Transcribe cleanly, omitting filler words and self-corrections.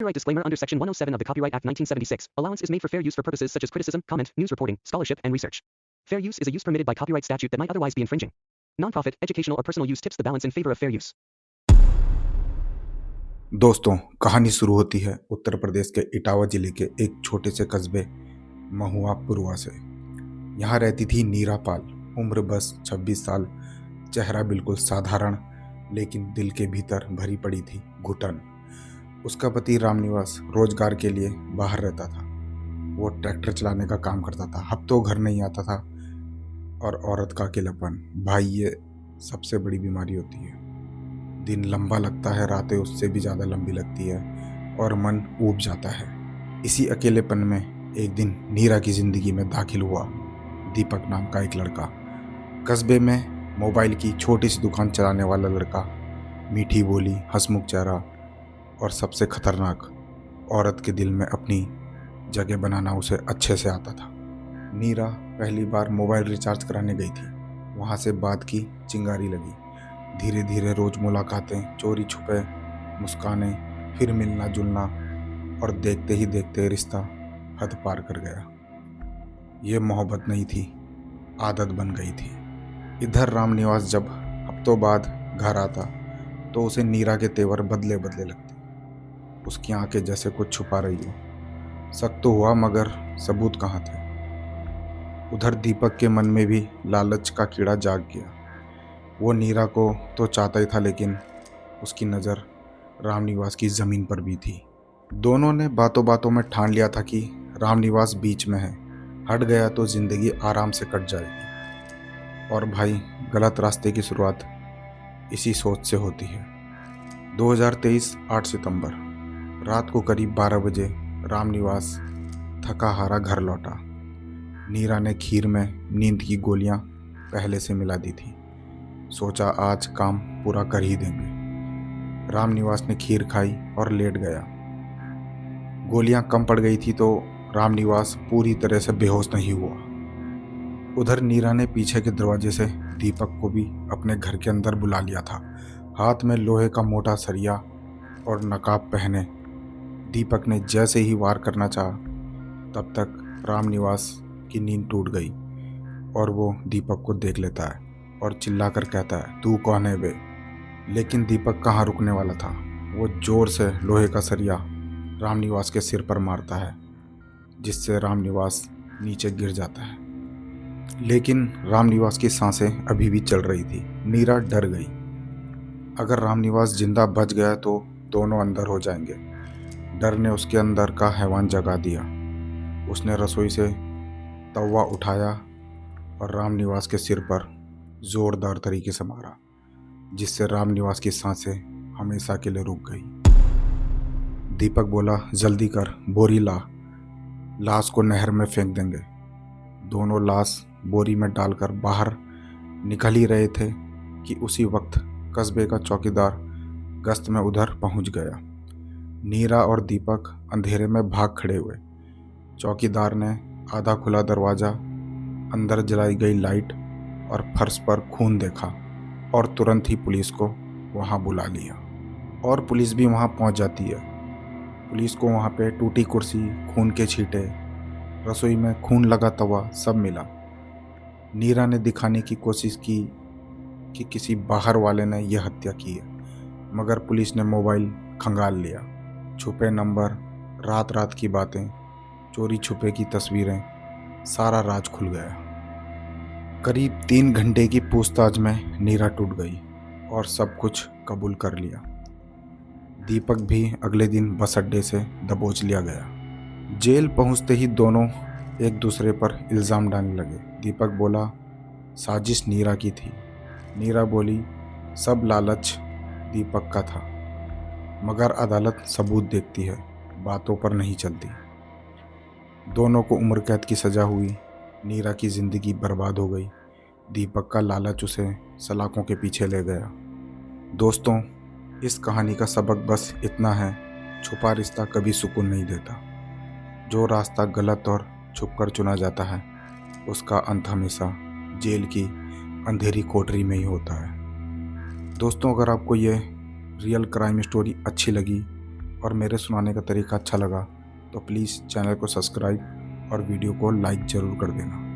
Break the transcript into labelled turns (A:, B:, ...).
A: Copyright disclaimer under Section 107 of the Copyright Act 1976. Allowance is made for fair use for purposes such as criticism, comment, news reporting, scholarship, and research. Fair use is a use permitted by copyright statute that might otherwise be infringing. Non-profit, educational, or personal use tips the balance in favor of fair use.
B: दोस्तों, कहानी शुरू होती है उत्तर प्रदेश के इटावा जिले के एक छोटे से कस्बे महुआ पुरवा से। यहाँ रहती थी नीरा पाल, उम्र बस 26 साल, चेहरा बिल्कुल साधारण, लेकिन दिल के भीतर भरी पड़ी थी घुटन। उसका पति रामनिवास रोजगार के लिए बाहर रहता था। वो ट्रैक्टर चलाने का काम करता था, हफ्तों घर नहीं आता था। और औरत का अकेलापन, भाई, ये सबसे बड़ी बीमारी होती है। दिन लंबा लगता है, रातें उससे भी ज़्यादा लंबी लगती है और मन ऊब जाता है। इसी अकेलेपन में एक दिन नीरा की ज़िंदगी में दाखिल हुआ दीपक नाम का एक लड़का। कस्बे में मोबाइल की छोटी सी दुकान चलाने वाला लड़का, मीठी बोली, हंसमुख चेहरा और सबसे खतरनाक, औरत के दिल में अपनी जगह बनाना उसे अच्छे से आता था। नीरा पहली बार मोबाइल रिचार्ज कराने गई थी। वहाँ से बात की चिंगारी लगी। धीरे धीरे रोज़ मुलाकातें, चोरी छुपे मुस्कानें, फिर मिलना जुलना, और देखते ही देखते रिश्ता हद पार कर गया। ये मोहब्बत नहीं थी, आदत बन गई थी। इधर रामनिवास जब हफ्तों बाद घर आता तो उसे नीरा के तेवर बदले बदले लगते। उसकी आंखें जैसे कुछ छुपा रही हो। शक तो हुआ, मगर सबूत कहाँ थे। उधर दीपक के मन में भी लालच का कीड़ा जाग गया। वो नीरा को तो चाहता ही था, लेकिन उसकी नज़र रामनिवास की ज़मीन पर भी थी। दोनों ने बातों बातों में ठान लिया था कि रामनिवास बीच में है, हट गया तो ज़िंदगी आराम से कट जाएगी। और भाई, गलत रास्ते की शुरुआत इसी सोच से होती है। 2023 8 सितंबर रात को करीब 12 बजे रामनिवास थका हारा घर लौटा। नीरा ने खीर में नींद की गोलियां पहले से मिला दी थी। सोचा आज काम पूरा कर ही देंगे। रामनिवास ने खीर खाई और लेट गया। गोलियां कम पड़ गई थी तो रामनिवास पूरी तरह से बेहोश नहीं हुआ। उधर नीरा ने पीछे के दरवाजे से दीपक को भी अपने घर के अंदर बुला लिया था। हाथ में लोहे का मोटा सरिया और नकाब पहने दीपक ने जैसे ही वार करना चाहा, तब तक रामनिवास की नींद टूट गई और वो दीपक को देख लेता है और चिल्लाकर कहता है, तू कौन है बे? लेकिन दीपक कहाँ रुकने वाला था। वो जोर से लोहे का सरिया रामनिवास के सिर पर मारता है, जिससे रामनिवास नीचे गिर जाता है। लेकिन रामनिवास की सांसें अभी भी चल रही थी। नीरा डर गई। अगर रामनिवास जिंदा बच गया तो दोनों अंदर हो जाएंगे। डर ने उसके अंदर का हैवान जगा दिया। उसने रसोई से तवा उठाया और रामनिवास के सिर पर जोरदार तरीके से मारा, जिससे रामनिवास की सांसें हमेशा के लिए रुक गई। दीपक बोला, जल्दी कर, बोरी ला, लाश को नहर में फेंक देंगे। दोनों लाश बोरी में डालकर बाहर निकल ही रहे थे कि उसी वक्त कस्बे का चौकीदार गश्त में उधर पहुंच गया। नीरा और दीपक अंधेरे में भाग खड़े हुए। चौकीदार ने आधा खुला दरवाज़ा, अंदर जलाई गई लाइट और फर्श पर खून देखा और तुरंत ही पुलिस को वहां बुला लिया। और पुलिस भी वहां पहुंच जाती है। पुलिस को वहां पे टूटी कुर्सी, खून के छींटे, रसोई में खून लगा तवा सब मिला। नीरा ने दिखाने की कोशिश की कि किसी बाहर वाले ने यह हत्या की है, मगर पुलिस ने मोबाइल खंगाल लिया। छुपे नंबर, रात रात की बातें, चोरी छुपे की तस्वीरें, सारा राज खुल गया। करीब 3 घंटे की पूछताछ में नीरा टूट गई और सब कुछ कबूल कर लिया। दीपक भी अगले दिन बस अड्डे से दबोच लिया गया। जेल पहुंचते ही दोनों एक दूसरे पर इल्ज़ाम डालने लगे। दीपक बोला, साजिश नीरा की थी। नीरा बोली, सब लालच दीपक का था। मगर अदालत सबूत देखती है, बातों पर नहीं चलती। दोनों को उम्र कैद की सज़ा हुई। नीरा की ज़िंदगी बर्बाद हो गई। दीपक का लालच उसे सलाखों के पीछे ले गया। दोस्तों, इस कहानी का सबक बस इतना है, छुपा रिश्ता कभी सुकून नहीं देता। जो रास्ता गलत और छुपकर चुना जाता है, उसका अंत हमेशा जेल की अंधेरी कोठरी में ही होता है। दोस्तों, अगर आपको ये रियल क्राइम स्टोरी अच्छी लगी और मेरे सुनाने का तरीका अच्छा लगा तो प्लीज़ चैनल को सब्सक्राइब और वीडियो को लाइक ज़रूर कर देना।